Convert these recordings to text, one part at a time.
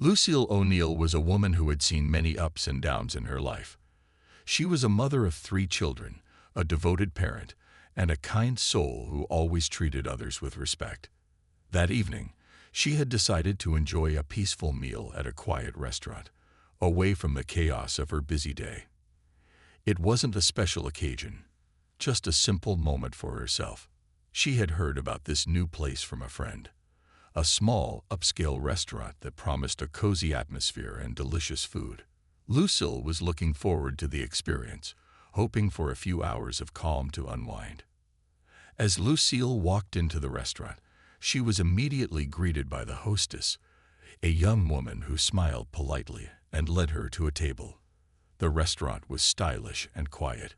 Lucille O'Neill was a woman who had seen many ups and downs in her life. She was a mother of 3 children, a devoted parent, and a kind soul who always treated others with respect. That evening, she had decided to enjoy a peaceful meal at a quiet restaurant, away from the chaos of her busy day. It wasn't a special occasion, just a simple moment for herself. She had heard about this new place from a friend, a small, upscale restaurant that promised a cozy atmosphere and delicious food. Lucille was looking forward to the experience, hoping for a few hours of calm to unwind. As Lucille walked into the restaurant, she was immediately greeted by the hostess, a young woman who smiled politely and led her to a table. The restaurant was stylish and quiet,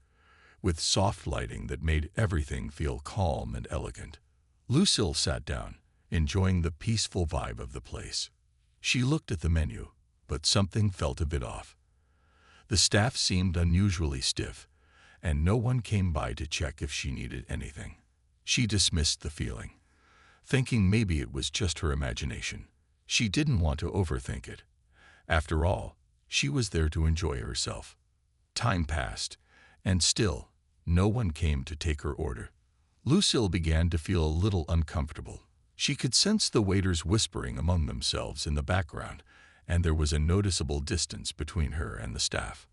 with soft lighting that made everything feel calm and elegant. Lucille sat down, enjoying the peaceful vibe of the place. She looked at the menu, but something felt a bit off. The staff seemed unusually stiff, and no one came by to check if she needed anything. She dismissed the feeling, thinking maybe it was just her imagination. She didn't want to overthink it. After all, she was there to enjoy herself. Time passed, and still, no one came to take her order. Lucille began to feel a little uncomfortable. She could sense the waiters whispering among themselves in the background, and there was a noticeable distance between her and the staff.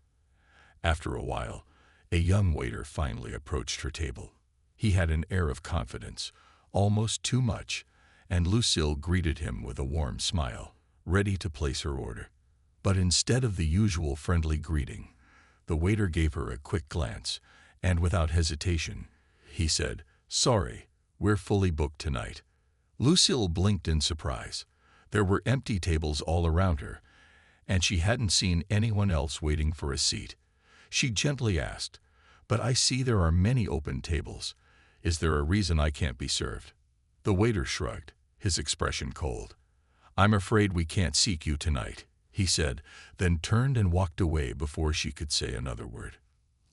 After a while, a young waiter finally approached her table. He had an air of confidence, almost too much, and Lucille greeted him with a warm smile, ready to place her order. But instead of the usual friendly greeting, the waiter gave her a quick glance, and without hesitation, he said, "Sorry, we're fully booked tonight." Lucille blinked in surprise. There were empty tables all around her, and she hadn't seen anyone else waiting for a seat. She gently asked, "But I see there are many open tables. Is there a reason I can't be served?" The waiter shrugged, his expression cold. "I'm afraid we can't seat you tonight," he said, then turned and walked away before she could say another word.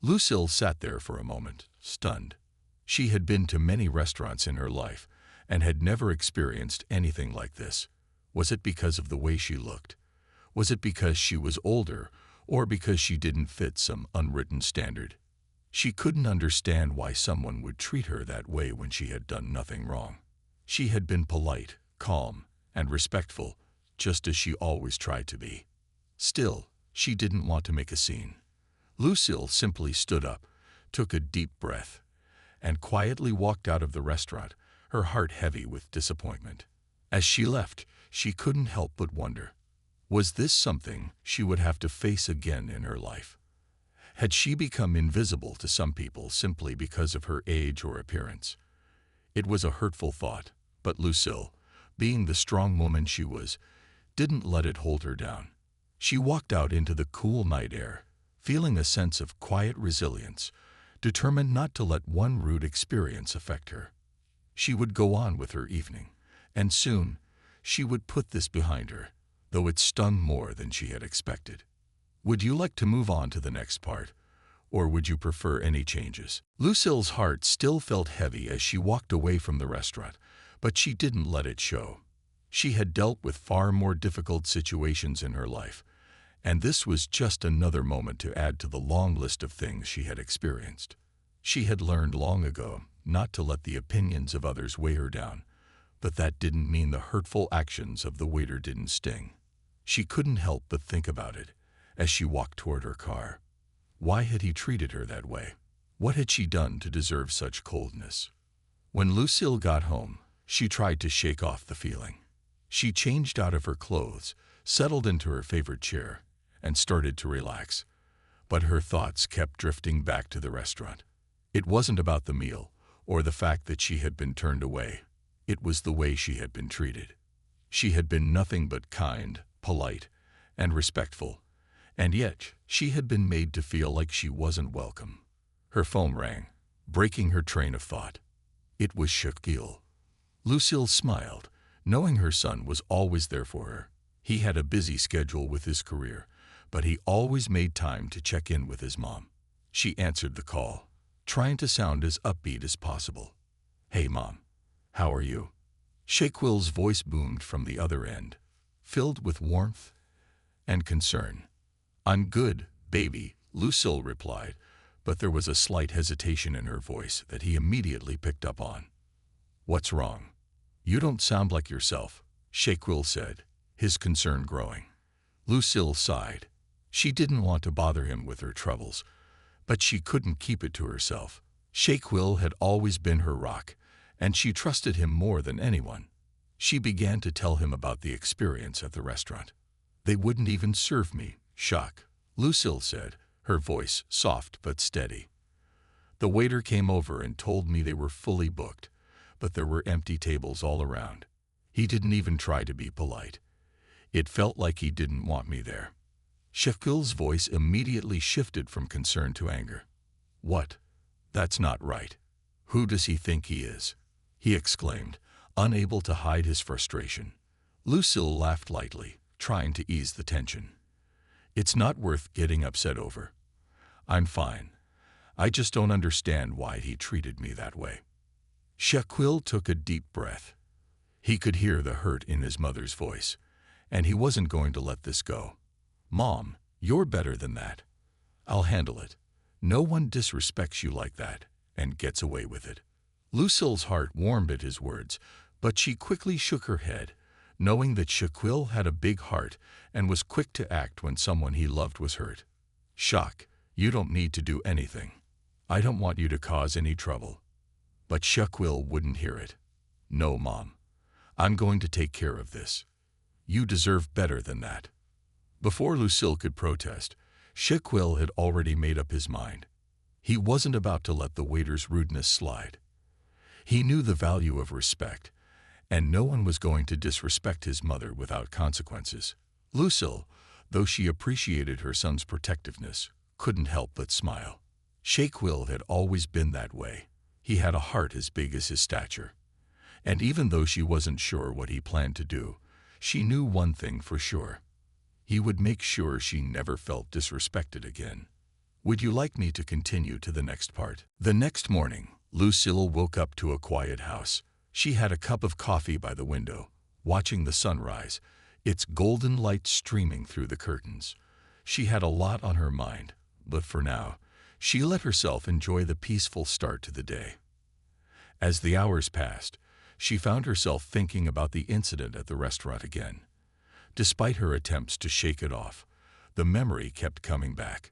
Lucille sat there for a moment, stunned. She had been to many restaurants in her life and had never experienced anything like this. Was it because of the way she looked? Was it because she was older, or because she didn't fit some unwritten standard? She couldn't understand why someone would treat her that way when she had done nothing wrong. She had been polite, calm, and respectful, just as she always tried to be. Still, she didn't want to make a scene. Lucille simply stood up, took a deep breath, and quietly walked out of the restaurant, her heart heavy with disappointment. As she left, she couldn't help but wonder, was this something she would have to face again in her life? Had she become invisible to some people simply because of her age or appearance? It was a hurtful thought, but Lucille, being the strong woman she was, didn't let it hold her down. She walked out into the cool night air, feeling a sense of quiet resilience, determined not to let one rude experience affect her. She would go on with her evening, and soon she would put this behind her, though it stung more than she had expected. Would you like to move on to the next part, or would you prefer any changes? Lucille's heart still felt heavy as she walked away from the restaurant, but she didn't let it show. She had dealt with far more difficult situations in her life, and this was just another moment to add to the long list of things she had experienced. She had learned long ago not to let the opinions of others weigh her down, but that didn't mean the hurtful actions of the waiter didn't sting. She couldn't help but think about it as she walked toward her car. Why had he treated her that way? What had she done to deserve such coldness? When Lucille got home, she tried to shake off the feeling. She changed out of her clothes, settled into her favorite chair, and started to relax. But her thoughts kept drifting back to the restaurant. It wasn't about the meal or the fact that she had been turned away. It was the way she had been treated. She had been nothing but kind, polite, and respectful, and yet she had been made to feel like she wasn't welcome. Her phone rang, breaking her train of thought. It was Shaquille. Lucille smiled, knowing her son was always there for her. He had a busy schedule with his career, but he always made time to check in with his mom. She answered the call, trying to sound as upbeat as possible. "Hey, Mom. How are you?" Shaquille's voice boomed from the other end. filled with warmth and concern. "I'm good, baby," Lucille replied, but there was a slight hesitation in her voice that he immediately picked up on. "What's wrong? You don't sound like yourself," Shaquille said, his concern growing. Lucille sighed. She didn't want to bother him with her troubles, but she couldn't keep it to herself. Shaquille had always been her rock, and she trusted him more than anyone. She began to tell him about the experience at the restaurant. "They wouldn't even serve me, Shaq," Lucille said, her voice soft but steady. "The waiter came over and told me they were fully booked, but there were empty tables all around. He didn't even try to be polite. It felt like he didn't want me there." Shaquille's voice immediately shifted from concern to anger. "What? That's not right. Who does he think he is?" he exclaimed, unable to hide his frustration. Lucille laughed lightly, trying to ease the tension. "It's not worth getting upset over. I'm fine. I just don't understand why he treated me that way." Shaquille took a deep breath. He could hear the hurt in his mother's voice, and he wasn't going to let this go. "Mom, you're better than that. I'll handle it. No one disrespects you like that and gets away with it." Lucille's heart warmed at his words, but she quickly shook her head, knowing that Shaquille had a big heart and was quick to act when someone he loved was hurt. "Shaq, you don't need to do anything. I don't want you to cause any trouble." But Shaquille wouldn't hear it. "No, Mom. I'm going to take care of this. You deserve better than that." Before Lucille could protest, Shaquille had already made up his mind. He wasn't about to let the waiter's rudeness slide. He knew the value of respect, and no one was going to disrespect his mother without consequences. Lucille, though she appreciated her son's protectiveness, couldn't help but smile. Shaquille had always been that way. He had a heart as big as his stature. And even though she wasn't sure what he planned to do, she knew one thing for sure. He would make sure she never felt disrespected again. Would you like me to continue to the next part? The next morning, Lucille woke up to a quiet house. She had a cup of coffee by the window, watching the sunrise, its golden light streaming through the curtains. She had a lot on her mind, but for now, she let herself enjoy the peaceful start to the day. As the hours passed, she found herself thinking about the incident at the restaurant again. Despite her attempts to shake it off, the memory kept coming back.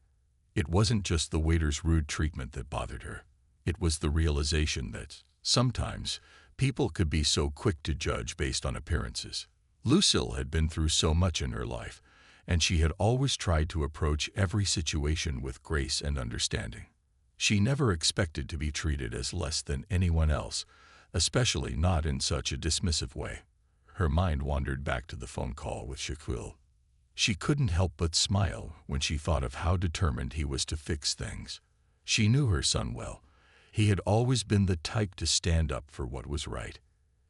It wasn't just the waiter's rude treatment that bothered her. It was the realization that, sometimes, people could be so quick to judge based on appearances. Lucille had been through so much in her life, and she had always tried to approach every situation with grace and understanding. She never expected to be treated as less than anyone else, especially not in such a dismissive way. Her mind wandered back to the phone call with Shaquille. She couldn't help but smile when she thought of how determined he was to fix things. She knew her son well. He had always been the type to stand up for what was right.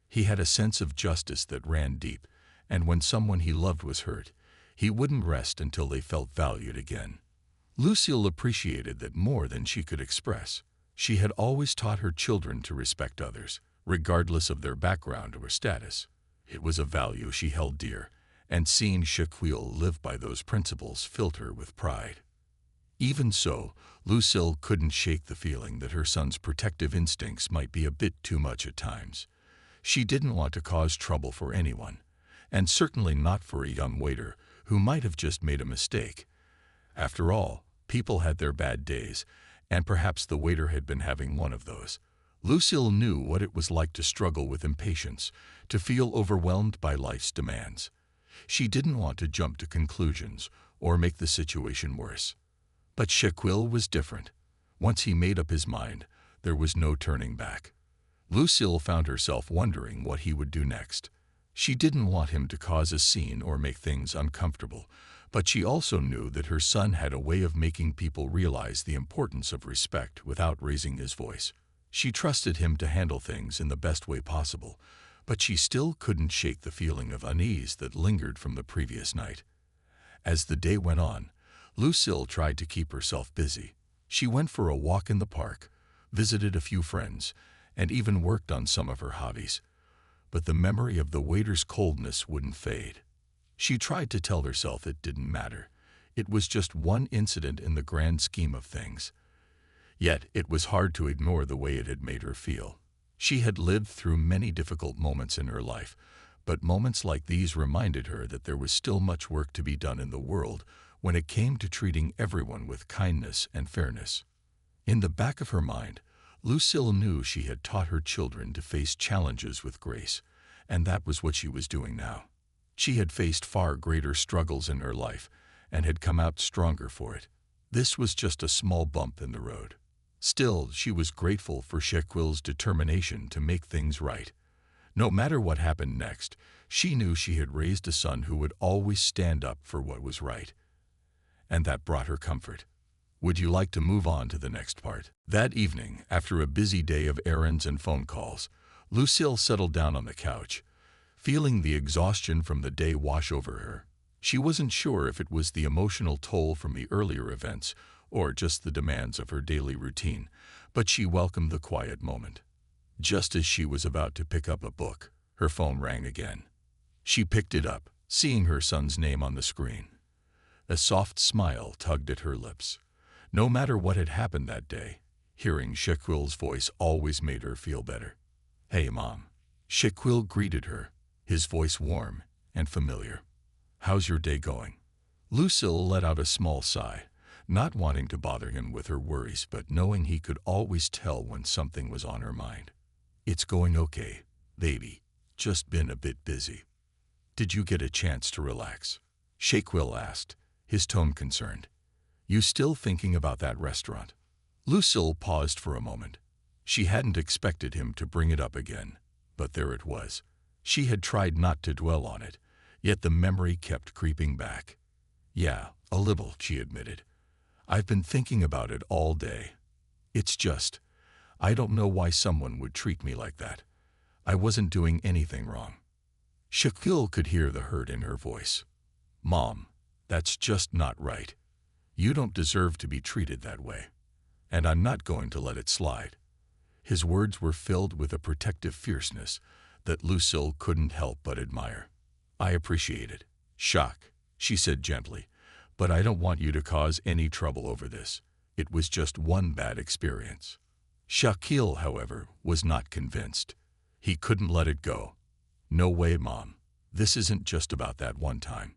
He had a sense of justice that ran deep, and when someone he loved was hurt, he wouldn't rest until they felt valued again. Lucille appreciated that more than she could express. She had always taught her children to respect others, regardless of their background or status. It was a value she held dear, and seeing Shaquille live by those principles filled her with pride. Even so, Lucille couldn't shake the feeling that her son's protective instincts might be a bit too much at times. She didn't want to cause trouble for anyone, and certainly not for a young waiter who might have just made a mistake. After all, people had their bad days, and perhaps the waiter had been having one of those. Lucille knew what it was like to struggle with impatience, to feel overwhelmed by life's demands. She didn't want to jump to conclusions or make the situation worse. But Shaquille was different. Once he made up his mind, there was no turning back. Lucille found herself wondering what he would do next. She didn't want him to cause a scene or make things uncomfortable, but she also knew that her son had a way of making people realize the importance of respect without raising his voice. She trusted him to handle things in the best way possible, but she still couldn't shake the feeling of unease that lingered from the previous night. As the day went on, Lucille tried to keep herself busy. She went for a walk in the park, visited a few friends, and even worked on some of her hobbies. But the memory of the waiter's coldness wouldn't fade. She tried to tell herself it didn't matter. It was just one incident in the grand scheme of things. Yet it was hard to ignore the way it had made her feel. She had lived through many difficult moments in her life, but moments like these reminded her that there was still much work to be done in the world when it came to treating everyone with kindness and fairness. In the back of her mind, Lucille knew she had taught her children to face challenges with grace, and that was what she was doing now. She had faced far greater struggles in her life and had come out stronger for it. This was just a small bump in the road. Still, she was grateful for Shaquille's determination to make things right. No matter what happened next, she knew she had raised a son who would always stand up for what was right. And that brought her comfort. Would you like to move on to the next part? That evening, after a busy day of errands and phone calls, Lucille settled down on the couch, feeling the exhaustion from the day wash over her. She wasn't sure if it was the emotional toll from the earlier events or just the demands of her daily routine, but she welcomed the quiet moment. Just as she was about to pick up a book, her phone rang again. She picked it up, seeing her son's name on the screen. A soft smile tugged at her lips. No matter what had happened that day, hearing Shaquille's voice always made her feel better. "Hey, Mom." Shaquille greeted her, his voice warm and familiar. "How's your day going?" Lucille let out a small sigh, not wanting to bother him with her worries, but knowing he could always tell when something was on her mind. "It's going okay, baby. Just been a bit busy." "Did you get a chance to relax?" Shaquille asked, his tone concerned. "You still thinking about that restaurant?" Lucille paused for a moment. She hadn't expected him to bring it up again, but there it was. She had tried not to dwell on it, yet the memory kept creeping back. "Yeah, a little," she admitted. "I've been thinking about it all day. It's just, I don't know why someone would treat me like that. I wasn't doing anything wrong." Shaquille could hear the hurt in her voice. "Mom, that's just not right. You don't deserve to be treated that way. And I'm not going to let it slide." His words were filled with a protective fierceness that Lucille couldn't help but admire. "I appreciate it, Shaq," she said gently, "but I don't want you to cause any trouble over this. It was just one bad experience." Shaquille, however, was not convinced. He couldn't let it go. "No way, Mom. This isn't just about that one time.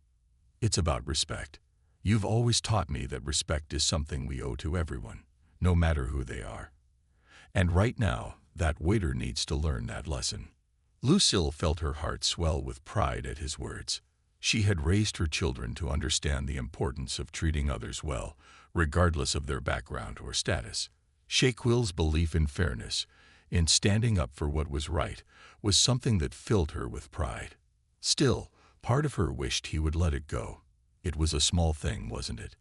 It's about respect. You've always taught me that respect is something we owe to everyone, no matter who they are. And right now, that waiter needs to learn that lesson." Lucille felt her heart swell with pride at his words. She had raised her children to understand the importance of treating others well, regardless of their background or status. Shaquille's belief in fairness, in standing up for what was right, was something that filled her with pride. Still, part of her wished he would let it go. It was a small thing, wasn't it?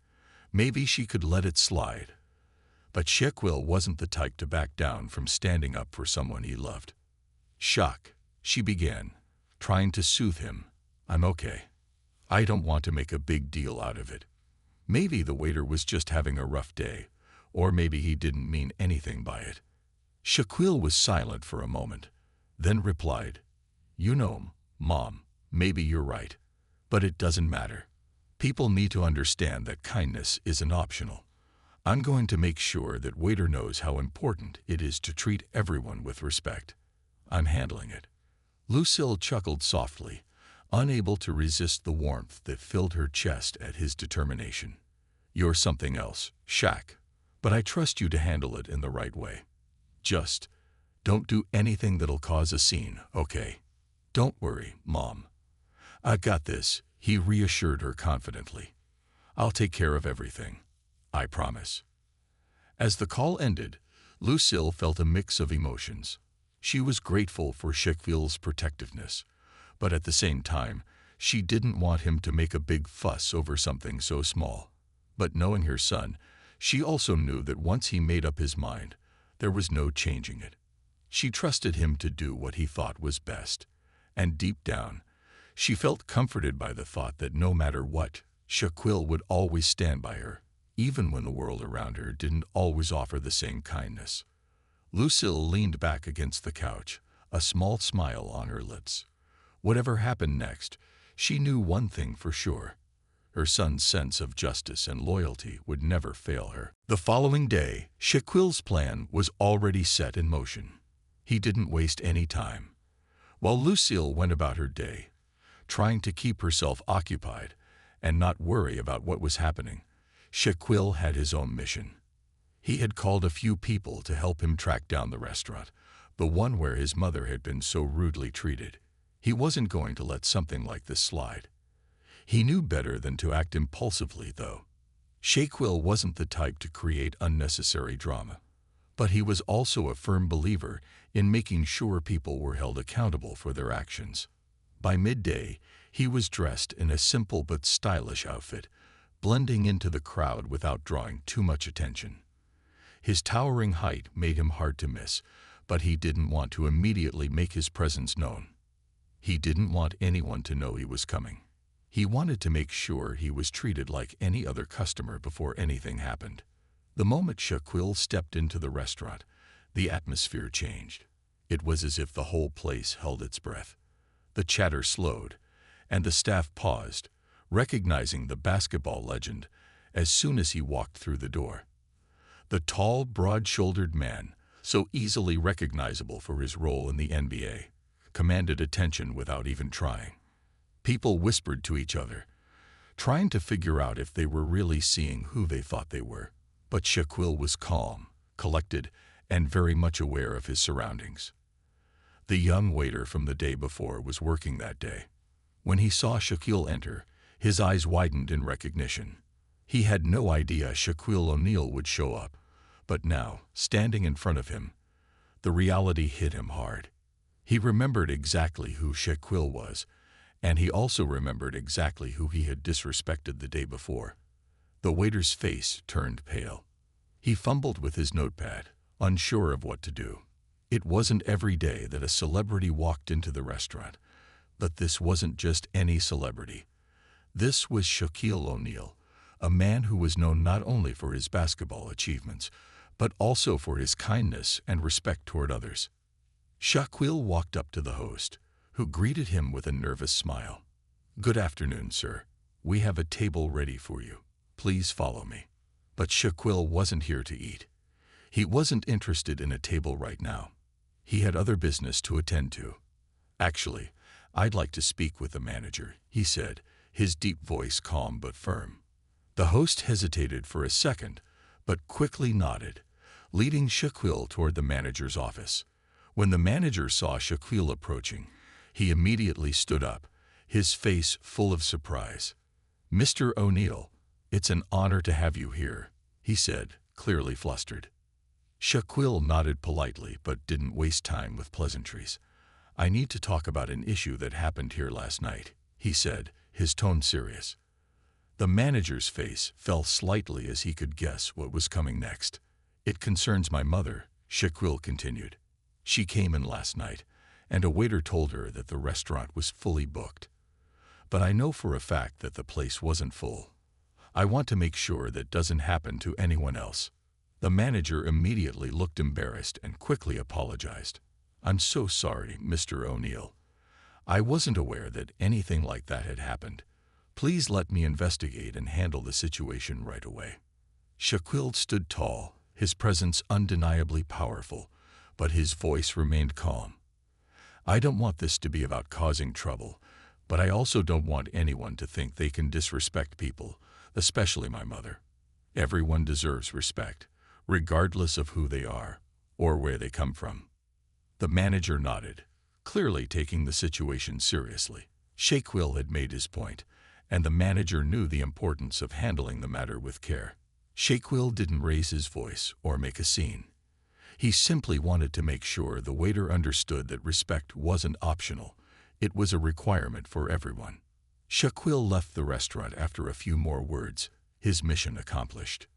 Maybe she could let it slide. But Shaquille wasn't the type to back down from standing up for someone he loved. "Shaq," she began, trying to soothe him. "I'm okay. I don't want to make a big deal out of it. Maybe the waiter was just having a rough day, or maybe he didn't mean anything by it." Shaquille was silent for a moment, then replied, "You know, Mom, maybe you're right, but it doesn't matter. People need to understand that kindness isn't optional. I'm going to make sure that waiter knows how important it is to treat everyone with respect. I'm handling it." Lucille chuckled softly, unable to resist the warmth that filled her chest at his determination. "You're something else, Shaq, but I trust you to handle it in the right way. Just don't do anything that'll cause a scene, okay? Don't worry, Mom. I got this," he reassured her confidently. "I'll take care of everything. I promise." As the call ended, Lucille felt a mix of emotions. She was grateful for Shaquille's protectiveness, but at the same time, she didn't want him to make a big fuss over something so small. But knowing her son, she also knew that once he made up his mind, there was no changing it. She trusted him to do what he thought was best, and deep down, she felt comforted by the thought that no matter what, Shaquille would always stand by her, even when the world around her didn't always offer the same kindness. Lucille leaned back against the couch, a small smile on her lips. Whatever happened next, She knew one thing for sure. Her son's sense of justice and loyalty would never fail her. The following day, Shaquille's plan was already set in motion. He didn't waste any time. While Lucille went about her day, trying to keep herself occupied and not worry about what was happening, Shaquille had his own mission. He had called a few people to help him track down the restaurant, the one where his mother had been so rudely treated. He wasn't going to let something like this slide. He knew better than to act impulsively, though. Shaquille wasn't the type to create unnecessary drama, but he was also a firm believer in making sure people were held accountable for their actions. By midday, he was dressed in a simple but stylish outfit, blending into the crowd without drawing too much attention. His towering height made him hard to miss, but he didn't want to immediately make his presence known. He didn't want anyone to know he was coming. He wanted to make sure he was treated like any other customer before anything happened. The moment Shaquille stepped into the restaurant, the atmosphere changed. It was as if the whole place held its breath. The chatter slowed, and the staff paused, recognizing the basketball legend as soon as he walked through the door. The tall, broad-shouldered man, so easily recognizable for his role in the NBA, commanded attention without even trying. People whispered to each other, trying to figure out if they were really seeing who they thought they were. But Shaquille was calm, collected, and very much aware of his surroundings. The young waiter from the day before was working that day. When he saw Shaquille enter, his eyes widened in recognition. He had no idea Shaquille O'Neal would show up, but now, standing in front of him, the reality hit him hard. He remembered exactly who Shaquille was, and he also remembered exactly who he had disrespected the day before. The waiter's face turned pale. He fumbled with his notepad, unsure of what to do. It wasn't every day that a celebrity walked into the restaurant, but this wasn't just any celebrity. This was Shaquille O'Neal, a man who was known not only for his basketball achievements, but also for his kindness and respect toward others. Shaquille walked up to the host, who greeted him with a nervous smile. "Good afternoon, sir. We have a table ready for you. Please follow me." But Shaquille wasn't here to eat. He wasn't interested in a table right now. He had other business to attend to. "Actually, I'd like to speak with the manager," he said, his deep voice calm but firm. The host hesitated for a second, but quickly nodded, leading Shaquille toward the manager's office. When the manager saw Shaquille approaching, he immediately stood up, his face full of surprise. "Mr. O'Neal, it's an honor to have you here," he said, clearly flustered. Shaquille nodded politely but didn't waste time with pleasantries. "I need to talk about an issue that happened here last night," he said, his tone serious. The manager's face fell slightly as he could guess what was coming next. "It concerns my mother," Shaquille continued. "She came in last night, and a waiter told her that the restaurant was fully booked. But I know for a fact that the place wasn't full. I want to make sure that doesn't happen to anyone else." The manager immediately looked embarrassed and quickly apologized. "I'm so sorry, Mr. O'Neal. I wasn't aware that anything like that had happened. Please let me investigate and handle the situation right away." Shaquille stood tall, his presence undeniably powerful, but his voice remained calm. "I don't want this to be about causing trouble, but I also don't want anyone to think they can disrespect people, especially my mother. Everyone deserves respect, regardless of who they are or where they come from." The manager nodded, clearly taking the situation seriously. Shaquille had made his point, and the manager knew the importance of handling the matter with care. Shaquille didn't raise his voice or make a scene. He simply wanted to make sure the waiter understood that respect wasn't optional. It was a requirement for everyone. Shaquille left the restaurant after a few more words, his mission accomplished.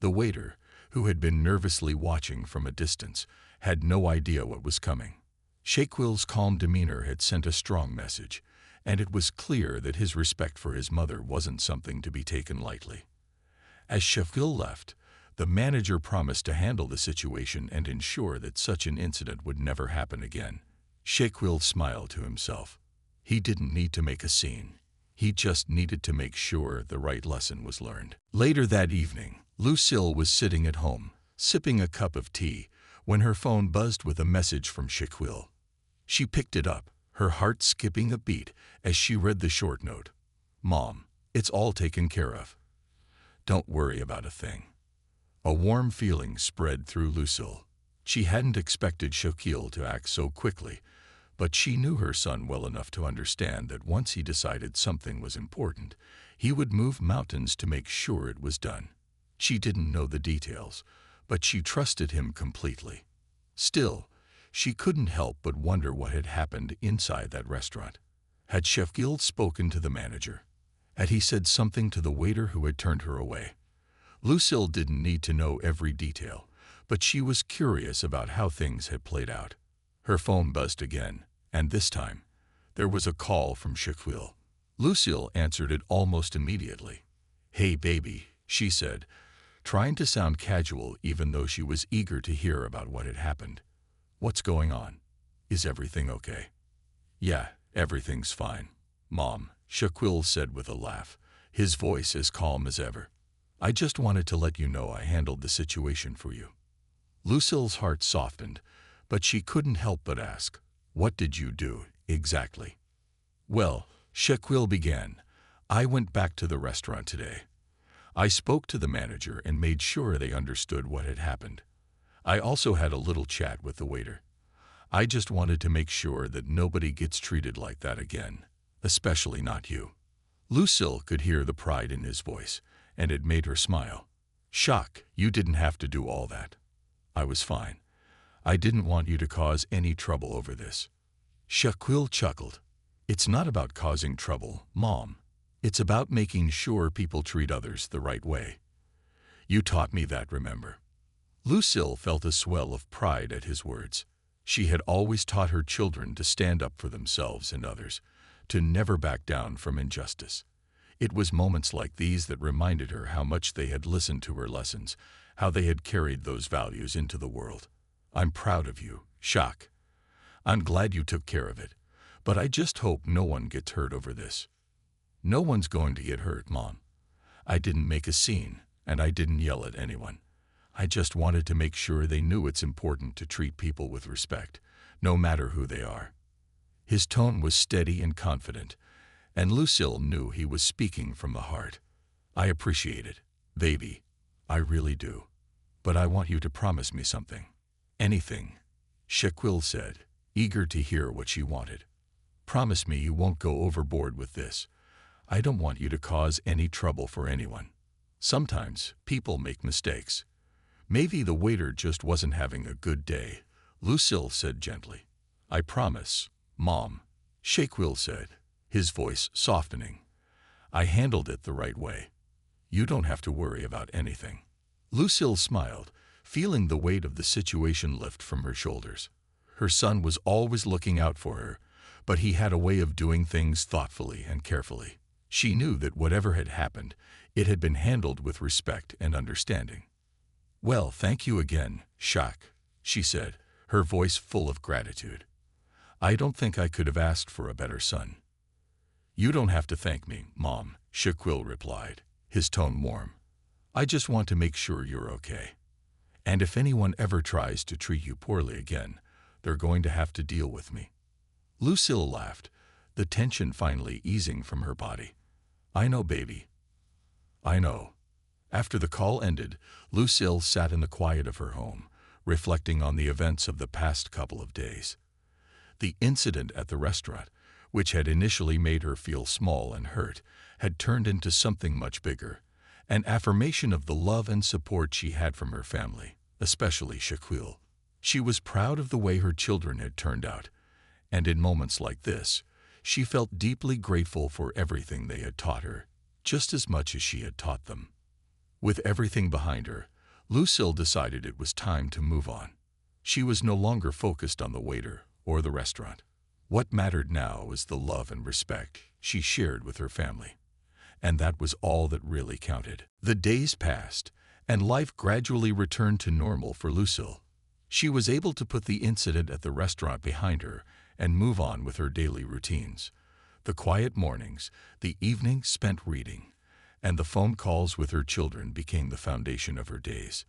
The waiter, who had been nervously watching from a distance, had no idea what was coming. Shaquille's calm demeanor had sent a strong message, and it was clear that his respect for his mother wasn't something to be taken lightly. As Shaquille left, the manager promised to handle the situation and ensure that such an incident would never happen again. Shaquille smiled to himself. He didn't need to make a scene. He just needed to make sure the right lesson was learned. Later that evening, Lucille was sitting at home, sipping a cup of tea, when her phone buzzed with a message from Shaquille. She picked it up, her heart skipping a beat as she read the short note. "Mom, it's all taken care of. Don't worry about a thing." A warm feeling spread through Lucille. She hadn't expected Shaquille to act so quickly, but she knew her son well enough to understand that once he decided something was important, he would move mountains to make sure it was done. She didn't know the details, but she trusted him completely. Still, she couldn't help but wonder what had happened inside that restaurant. Had Shaquille spoken to the manager? Had he said something to the waiter who had turned her away? Lucille didn't need to know every detail, but she was curious about how things had played out. Her phone buzzed again, and this time, there was a call from Shaquille. Lucille answered it almost immediately. "Hey, baby," she said, trying to sound casual even though she was eager to hear about what had happened. "What's going on? Is everything okay?" "Yeah, everything's fine, Mom," Shaquille said with a laugh, his voice as calm as ever. "I just wanted to let you know I handled the situation for you." Lucille's heart softened, but she couldn't help but ask, "What did you do, exactly?" "Well," Shaquille began, "I went back to the restaurant today. I spoke to the manager and made sure they understood what had happened. I also had a little chat with the waiter. I just wanted to make sure that nobody gets treated like that again, especially not you." Lucille could hear the pride in his voice, and it made her smile. "Shaq, you didn't have to do all that. I was fine. I didn't want you to cause any trouble over this." Shaquille chuckled. "It's not about causing trouble, Mom. It's about making sure people treat others the right way. You taught me that, remember?" Lucille felt a swell of pride at his words. She had always taught her children to stand up for themselves and others, to never back down from injustice. It was moments like these that reminded her how much they had listened to her lessons, how they had carried those values into the world. "I'm proud of you, Shaq. I'm glad you took care of it, but I just hope no one gets hurt over this." "No one's going to get hurt, Mom. I didn't make a scene, and I didn't yell at anyone. I just wanted to make sure they knew it's important to treat people with respect, no matter who they are." His tone was steady and confident, and Lucille knew he was speaking from the heart. "I appreciate it, baby. I really do. But I want you to promise me something." "Anything," Shaquille said, eager to hear what she wanted. "Promise me you won't go overboard with this. I don't want you to cause any trouble for anyone. Sometimes people make mistakes. Maybe the waiter just wasn't having a good day," Lucille said gently. "I promise, Mom," Shaquille said, his voice softening. "I handled it the right way. You don't have to worry about anything." Lucille smiled, feeling the weight of the situation lift from her shoulders. Her son was always looking out for her, but he had a way of doing things thoughtfully and carefully. She knew that whatever had happened, it had been handled with respect and understanding. "Well, thank you again, Shaq," she said, her voice full of gratitude. "I don't think I could have asked for a better son." "You don't have to thank me, Mom," Shaquille replied, his tone warm. "I just want to make sure you're okay. And if anyone ever tries to treat you poorly again, they're going to have to deal with me." Lucille laughed, the tension finally easing from her body. "I know, baby. I know." After the call ended, Lucille sat in the quiet of her home, reflecting on the events of the past couple of days. The incident at the restaurant, which had initially made her feel small and hurt, had turned into something much bigger, an affirmation of the love and support she had from her family, especially Shaquille. She was proud of the way her children had turned out, and in moments like this, she felt deeply grateful for everything they had taught her, just as much as she had taught them. With everything behind her, Lucille decided it was time to move on. She was no longer focused on the waiter or the restaurant. What mattered now was the love and respect she shared with her family. And that was all that really counted. The days passed, and life gradually returned to normal for Lucille. She was able to put the incident at the restaurant behind her and move on with her daily routines. The quiet mornings, the evenings spent reading, and the phone calls with her children became the foundation of her days.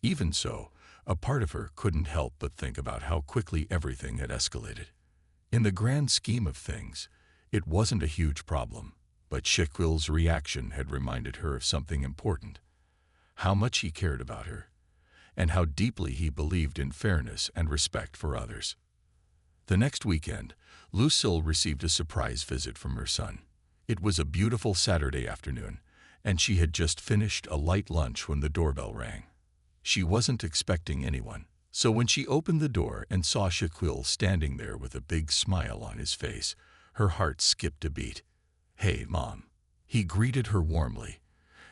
Even so, a part of her couldn't help but think about how quickly everything had escalated. In the grand scheme of things, it wasn't a huge problem, but Shaquille's reaction had reminded her of something important: how much he cared about her, and how deeply he believed in fairness and respect for others. The next weekend, Lucille received a surprise visit from her son. It was a beautiful Saturday afternoon, and she had just finished a light lunch when the doorbell rang. She wasn't expecting anyone, so when she opened the door and saw Shaquille standing there with a big smile on his face, her heart skipped a beat. "Hey, Mom." He greeted her warmly,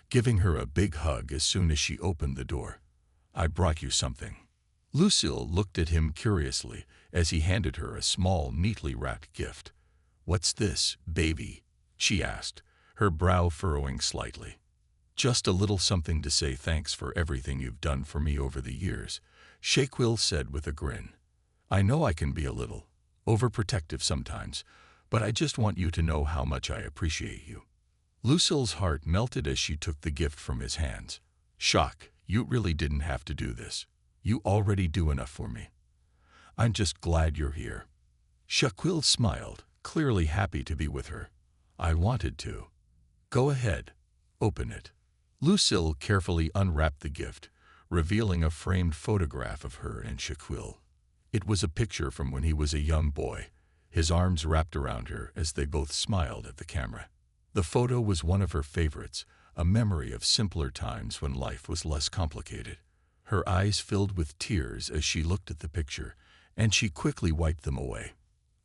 giving her a big hug as soon as she opened the door. "I brought you something." Lucille looked at him curiously as he handed her a small, neatly wrapped gift. "What's this, baby?" she asked, her brow furrowing slightly. "Just a little something to say thanks for everything you've done for me over the years," Shaquille said with a grin. "I know I can be a little overprotective sometimes, but I just want you to know how much I appreciate you." Lucille's heart melted as she took the gift from his hands. "Shaq, you really didn't have to do this. You already do enough for me. I'm just glad you're here." Shaquille smiled, clearly happy to be with her. "I wanted to." "Go ahead, open it." Lucille carefully unwrapped the gift, revealing a framed photograph of her and Shaquille. It was a picture from when he was a young boy, his arms wrapped around her as they both smiled at the camera. The photo was one of her favorites, a memory of simpler times when life was less complicated. Her eyes filled with tears as she looked at the picture, and she quickly wiped them away.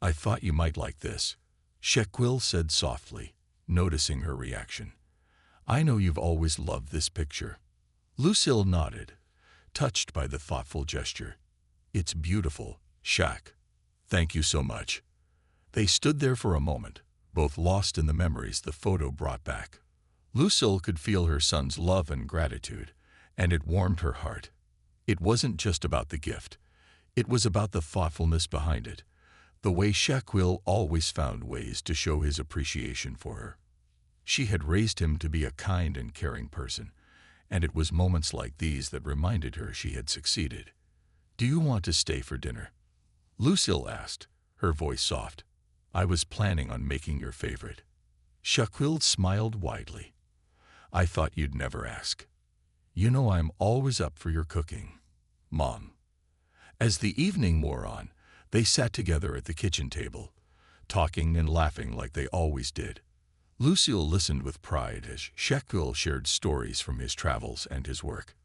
"I thought you might like this," Shaquille said softly, noticing her reaction. "I know you've always loved this picture." Lucille nodded, touched by the thoughtful gesture. "It's beautiful, Shaq. Thank you so much." They stood there for a moment, both lost in the memories the photo brought back. Lucille could feel her son's love and gratitude, and it warmed her heart. It wasn't just about the gift. It was about the thoughtfulness behind it, the way Shaquille always found ways to show his appreciation for her. She had raised him to be a kind and caring person, and it was moments like these that reminded her she had succeeded. "Do you want to stay for dinner?" Lucille asked, her voice soft. "I was planning on making your favorite." Shaquille smiled widely. "I thought you'd never ask. You know I'm always up for your cooking, Mom." As the evening wore on, they sat together at the kitchen table, talking and laughing like they always did. Lucille listened with pride as Shaquille shared stories from his travels and his work.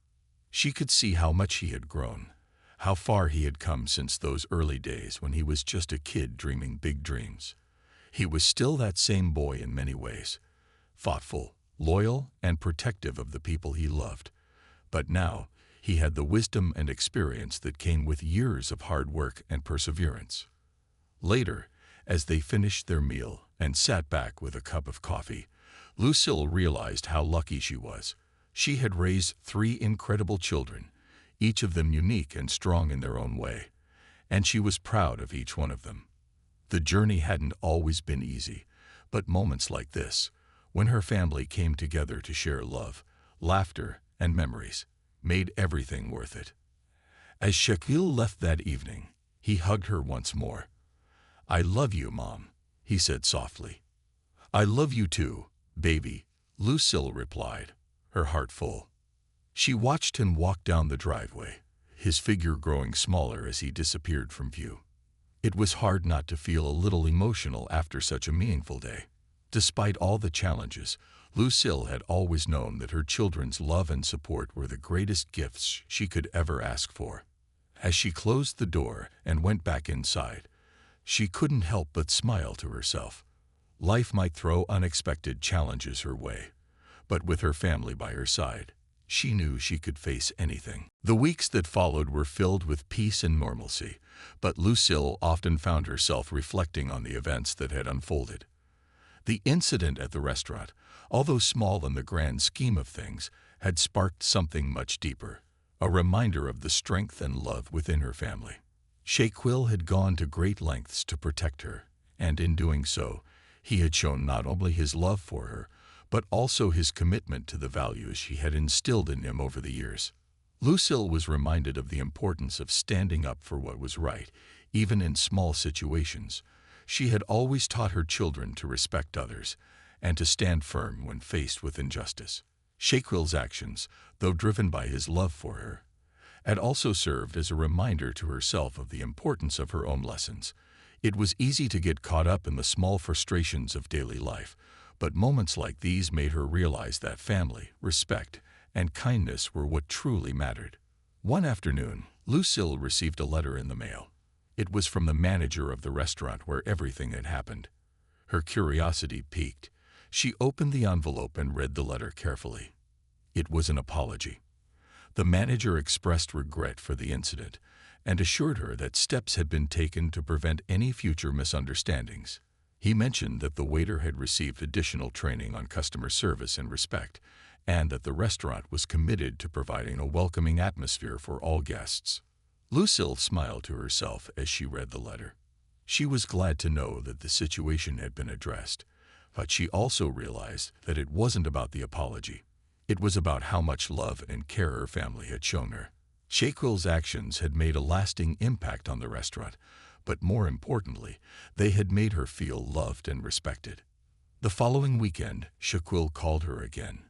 She could see how much he had grown, how far he had come since those early days when he was just a kid dreaming big dreams. He was still that same boy in many ways, thoughtful, loyal, and protective of the people he loved. But now, he had the wisdom and experience that came with years of hard work and perseverance. Later, as they finished their meal and sat back with a cup of coffee, Lucille realized how lucky she was. She had raised 3 incredible children, each of them unique and strong in their own way, and she was proud of each one of them. The journey hadn't always been easy, but moments like this, when her family came together to share love, laughter, and memories, made everything worth it. As Shaquille left that evening, he hugged her once more. "I love you, Mom," he said softly. "I love you too, baby," Lucille replied, her heart full. She watched him walk down the driveway, his figure growing smaller as he disappeared from view. It was hard not to feel a little emotional after such a meaningful day. Despite all the challenges, Lucille had always known that her children's love and support were the greatest gifts she could ever ask for. As she closed the door and went back inside, she couldn't help but smile to herself. Life might throw unexpected challenges her way, but with her family by her side, she knew she could face anything. The weeks that followed were filled with peace and normalcy, but Lucille often found herself reflecting on the events that had unfolded. The incident at the restaurant, although small in the grand scheme of things, had sparked something much deeper, a reminder of the strength and love within her family. Shaquille had gone to great lengths to protect her, and in doing so, He had shown not only his love for her, but also his commitment to the values she had instilled in him over the years. Lucille was reminded of the importance of standing up for what was right, even in small situations. She had always taught her children to respect others and to stand firm when faced with injustice. Shaquille's actions, though driven by his love for her, had also served as a reminder to herself of the importance of her own lessons. It was easy to get caught up in the small frustrations of daily life, but moments like these made her realize that family, respect, and kindness were what truly mattered. One afternoon, Lucille received a letter in the mail. It was from the manager of the restaurant where everything had happened. Her curiosity piqued. She opened the envelope and read the letter carefully. It was an apology. The manager expressed regret for the incident and assured her that steps had been taken to prevent any future misunderstandings. He mentioned that the waiter had received additional training on customer service and respect, and that the restaurant was committed to providing a welcoming atmosphere for all guests. Lucille smiled to herself as she read the letter. She was glad to know that the situation had been addressed, but she also realized that it wasn't about the apology. It was about how much love and care her family had shown her. Shaquille's actions had made a lasting impact on the restaurant, but more importantly, they had made her feel loved and respected. The following weekend, Shaquille called her again.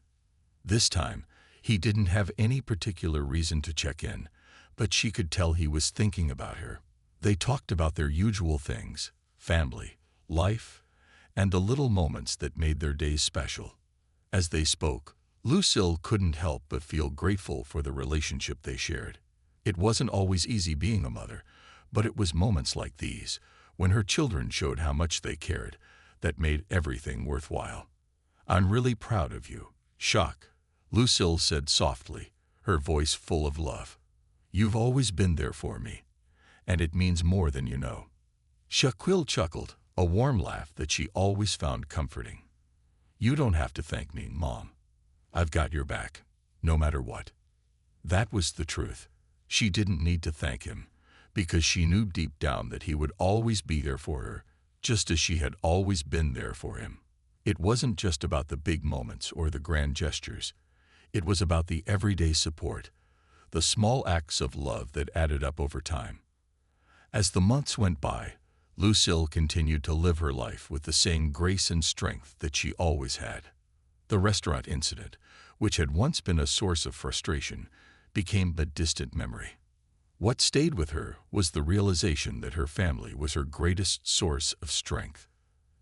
This time, he didn't have any particular reason to check in, but she could tell he was thinking about her. They talked about their usual things, family, life, and the little moments that made their days special. As they spoke, Lucille couldn't help but feel grateful for the relationship they shared. It wasn't always easy being a mother, but it was moments like these, when her children showed how much they cared, that made everything worthwhile. "I'm really proud of you, Shaq," Lucille said softly, her voice full of love. "You've always been there for me, and it means more than you know." Shaquille chuckled, a warm laugh that she always found comforting. "You don't have to thank me, Mom. I've got your back, no matter what." That was the truth. She didn't need to thank him, because she knew deep down that he would always be there for her, just as she had always been there for him. It wasn't just about the big moments or the grand gestures. It was about the everyday support, the small acts of love that added up over time. As the months went by, Lucille continued to live her life with the same grace and strength that she always had. The restaurant incident, which had once been a source of frustration, became a distant memory. What stayed with her was the realization that her family was her greatest source of strength.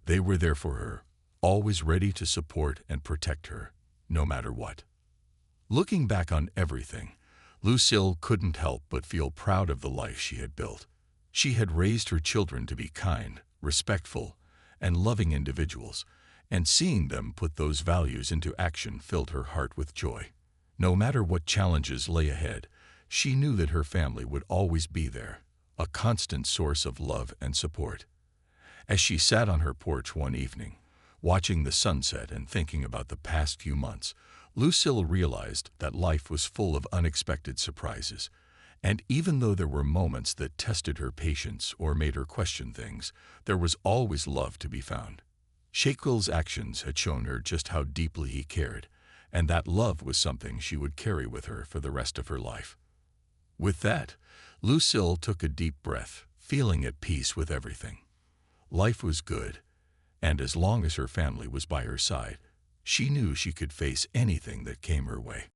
They were there for her, always ready to support and protect her, no matter what. Looking back on everything, Lucille couldn't help but feel proud of the life she had built. She had raised her children to be kind, respectful, and loving individuals, and seeing them put those values into action filled her heart with joy. No matter what challenges lay ahead, she knew that her family would always be there, a constant source of love and support. As she sat on her porch one evening, watching the sunset and thinking about the past few months, Lucille realized that life was full of unexpected surprises, and even though there were moments that tested her patience or made her question things, there was always love to be found. Shaquille's actions had shown her just how deeply he cared, and that love was something she would carry with her for the rest of her life. With that, Lucille took a deep breath, feeling at peace with everything. Life was good, and as long as her family was by her side, she knew she could face anything that came her way.